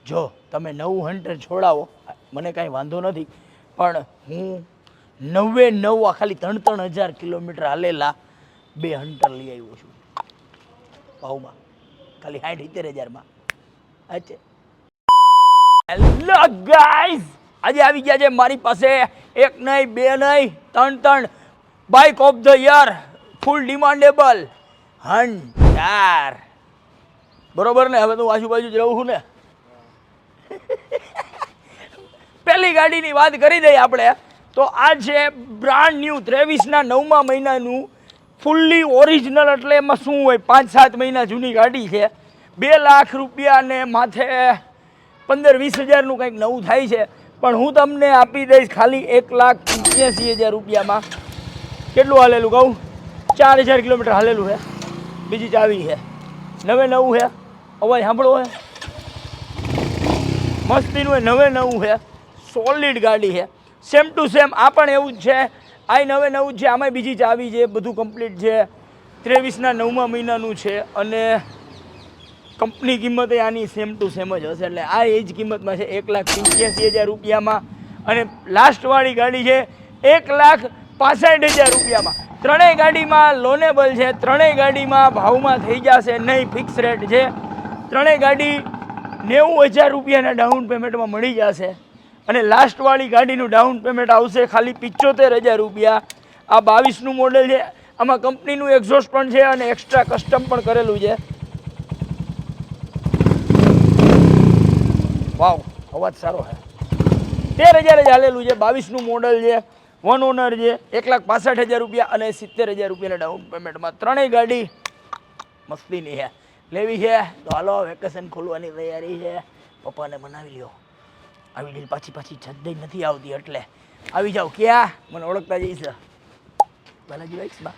જો તમે નવું હન્ટર છોડાવો મને કાંઈ વાંધો નથી, પણ હું 99 ખાલી 3-3 હજાર કિલોમીટર હાલેલા 2 હન્ટર લઈ આવ્યો છું ભાવમાં, ખાલી 60-70 હજારમાં. અચ્છા હેલો ગાઈઝ, આજે આવી ગયા છે મારી પાસે એક નહીં, બે નહીં, ત્રણ bike of the year, full demandable Hunter. બરોબર ને? હવે તો આજુબાજુ જ રહું છું ને. પહેલી ગાડીની વાત કરી દઈએ આપણે તો આ છે બ્રાન્ડ ન્યૂ 23ના 9મા મહિનાનું ફૂલ્લી ઓરિજિનલ. એટલે એમાં શું હોય, 5-7 મહિના જૂની ગાડી છે. 2 લાખ રૂપિયા ને માથે 15-20 હજારનું કંઈક નવું થાય છે, પણ હું તમને આપી દઈશ ખાલી 1,85,000 રૂપિયામાં. કેટલું હાલેલું કહું? 4,000 કિલોમીટર હાલેલું છે. બીજી ચાવી છે, નવું છે. અવાજ સાંભળો છે, મસ્તીનું છે, નવું છે. સોલિડ ગાડી છે, સેમ ટુ સેમ. આ પણ એવું જ છે, આ નવું જ છે. આમાંય બીજી ચાવી છે, બધું કમ્પ્લીટ છે. 23ના 9મા મહિનાનું છે અને કંપની કિંમત આની સેમ ટુ સેમ જ હશે. એટલે આ એ જ કિંમતમાં છે, 1,85,000 રૂપિયામાં. અને લાસ્ટવાળી ગાડી છે 1,65,000 રૂપિયામાં. ત્રણેય ગાડીમાં લોનેબલ છે, ત્રણેય ગાડીમાં ભાવમાં થઈ જશે નહીં, ફિક્સ રેટ છે. ત્રણેય ગાડી 90,000 રૂપિયાના ડાઉન પેમેન્ટમાં મળી જશે. અને લાસ્ટવાળી ગાડીનું ડાઉન પેમેન્ટ આવશે ખાલી 75,000 રૂપિયા. આ 22નું મોડેલ છે, આમાં કંપનીનું એક્ઝોસ્ટ પણ છે અને એક્સ્ટ્રા કસ્ટમ પણ કરેલું છે. વાવ, અવાજ સારો છે. 13,000 જ હાલેલું છે, 22નું મોડલ છે, 1 ઓનર છે, 1,65,000 રૂપિયા અને 70,000 રૂપિયાના ડાઉન પેમેન્ટમાં. ત્રણેય ગાડી મસ્તીની છે. લેવી છે તો હાલો, વેકેશન ખોલવાની તૈયારી છે. પપ્પાને બનાવી લ્યો. આવી ડીલ પાછી જલ્દી નથી આવતી, એટલે આવી જાઓ. ક્યાં? મને ઓળખતા જઈશ બાલાજી બાઇક્સમાં.